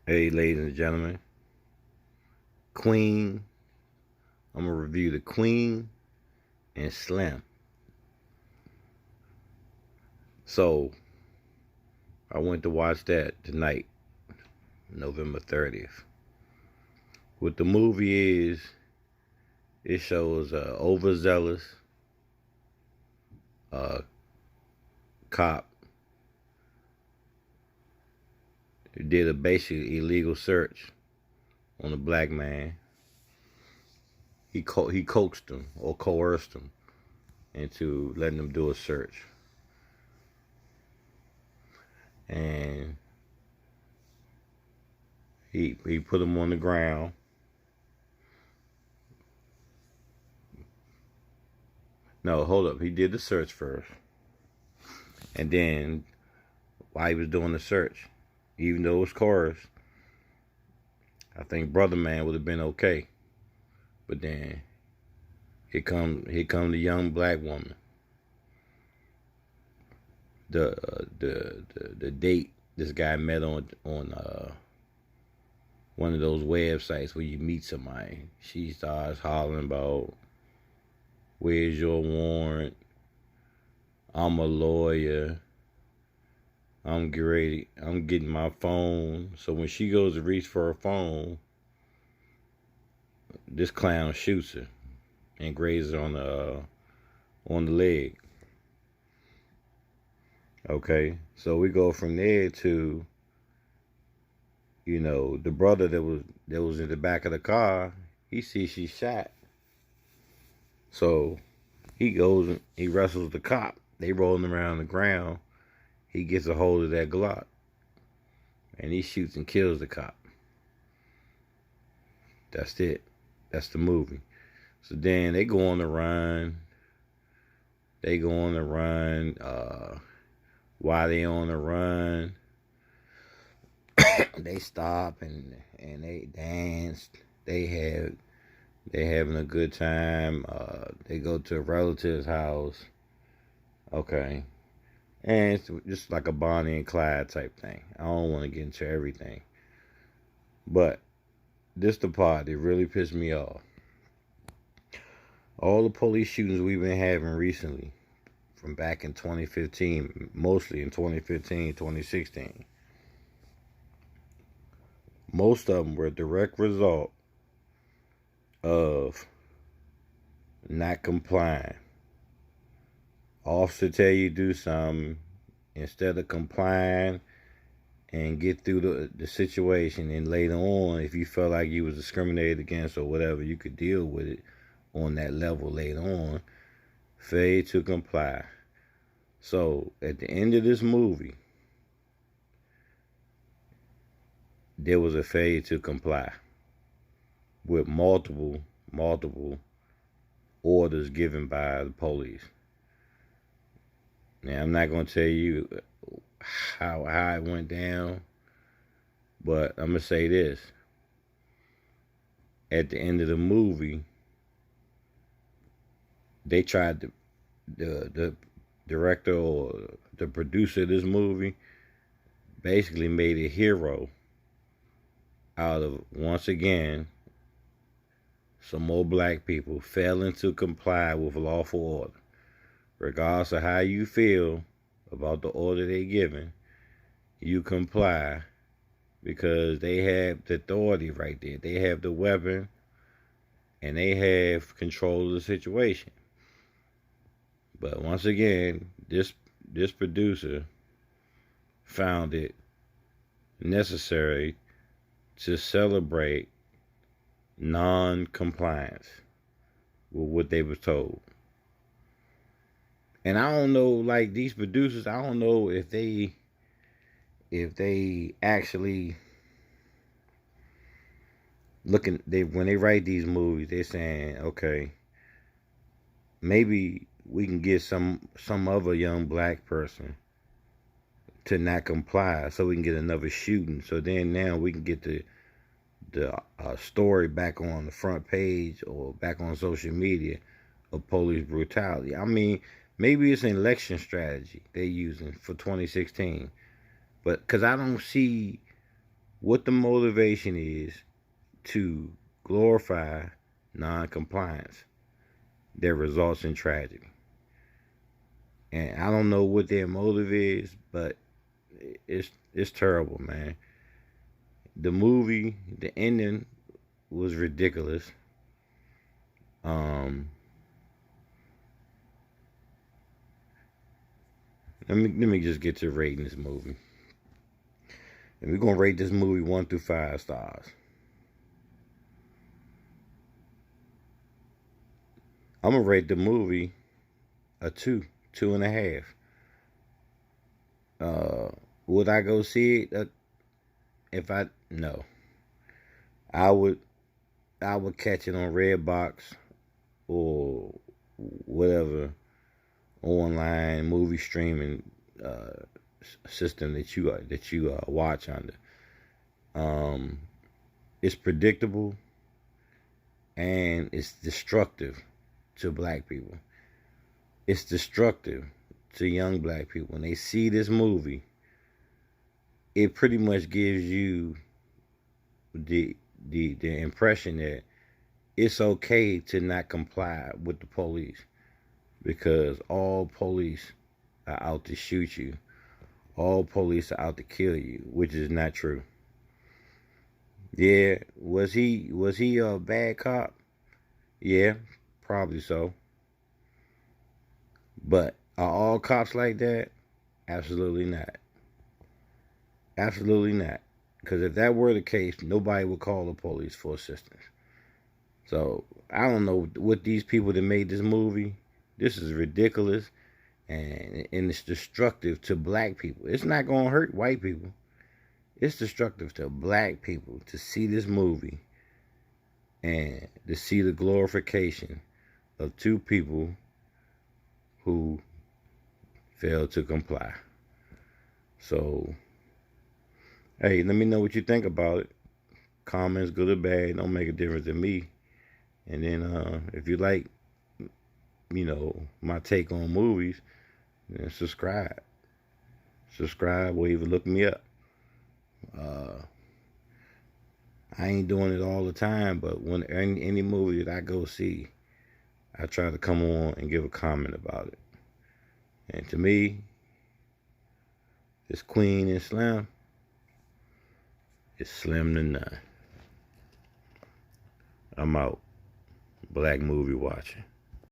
Hey, ladies and gentlemen, Queen. I'm gonna review the Queen and Slim. So I went to watch that tonight, November 30th. What the movie is, it shows a overzealous uh, cop who did a basically illegal search on a black man. He coaxed him or coerced him into letting him do a search, and he put him on the ground. No, hold up. He did the search first, and then while he was doing the search, even though it was coerced, I think Brother Man would have been okay. But then here come the young black woman. The date this guy met on one of those websites where you meet somebody. She starts hollering about, "Where's your warrant? I'm a lawyer. I'm great. I'm getting my phone." So when she goes to reach for her phone, this clown shoots her and grazes her on the leg. Okay, so we go from there to the brother that was in the back of the car. He sees she's shot, so he goes and he wrestles the cop. They rolling around the ground. He gets a hold of that Glock and he shoots and kills the cop. That's it. That's the movie. So then they go on the run. They go on the run. While they on the run, they stop and they dance. They having a good time. They go to a relative's house. Okay, and it's just like a Bonnie and Clyde type thing. I don't want to get into everything, but this the part that really pissed me off. All the police shootings we've been having recently, from back in 2015, mostly in 2015, 2016, most of them were a direct result of not complying. Officer tell you do something, instead of complying and get through the situation, and later on, if you felt like you was discriminated against or whatever, you could deal with it on that level later on. Failure to comply. So at the end of this movie, there was a failure to comply with multiple orders given by the police. Now I'm not gonna tell you how it went down, but I'm gonna say this: at the end of the movie, they tried to the director or the producer of this movie basically made a hero out of, once again, some more black people failing to comply with lawful order. Regardless of how you feel about the order they given, you comply because they have the authority right there. They have the weapon and they have control of the situation. But once again, this producer found it necessary to celebrate non-compliance with what they was told. And I don't know, like these producers, I don't know if they actually looking, they when they write these movies, they're saying, okay, maybe we can get some other young black person to not comply so we can get another shooting. So then now we can get the story back on the front page or back on social media of police brutality. I mean, maybe it's an election strategy they're using for 2016, but because I don't see what the motivation is to glorify non-compliance that results in tragedy. And I don't know what their motive is, but it's terrible, man. The movie, the ending was ridiculous. Um, let me just get to rating this movie. And we're gonna rate this movie 1 through 5 stars. I'm gonna rate the movie a 2.5. Would I go see it? If I no, I would catch it on Redbox or whatever online movie streaming system that you watch under. Um, it's predictable and it's destructive to black people. It's destructive to young black people. When they see this movie, it pretty much gives you the impression that it's okay to not comply with the police because all police are out to shoot you. All police are out to kill you, which is not true. Yeah, was he a bad cop? Yeah, probably so. But are all cops like that? Absolutely not. Absolutely not. Because if that were the case, nobody would call the police for assistance. So I don't know what these people that made this movie. This is ridiculous, and it's destructive to black people. It's not gonna hurt white people. It's destructive to black people to see this movie and to see the glorification of two people who failed to comply. So, hey, let me know what you think about it. Comments, good or bad, don't make a difference to me. And then if you like, my take on movies, then subscribe. Subscribe or even look me up. I ain't doing it all the time, but when any movie that I go see, I try to come on and give a comment about it. And to me, this Queen and Slim is slim to none. I'm out. Black movie watching.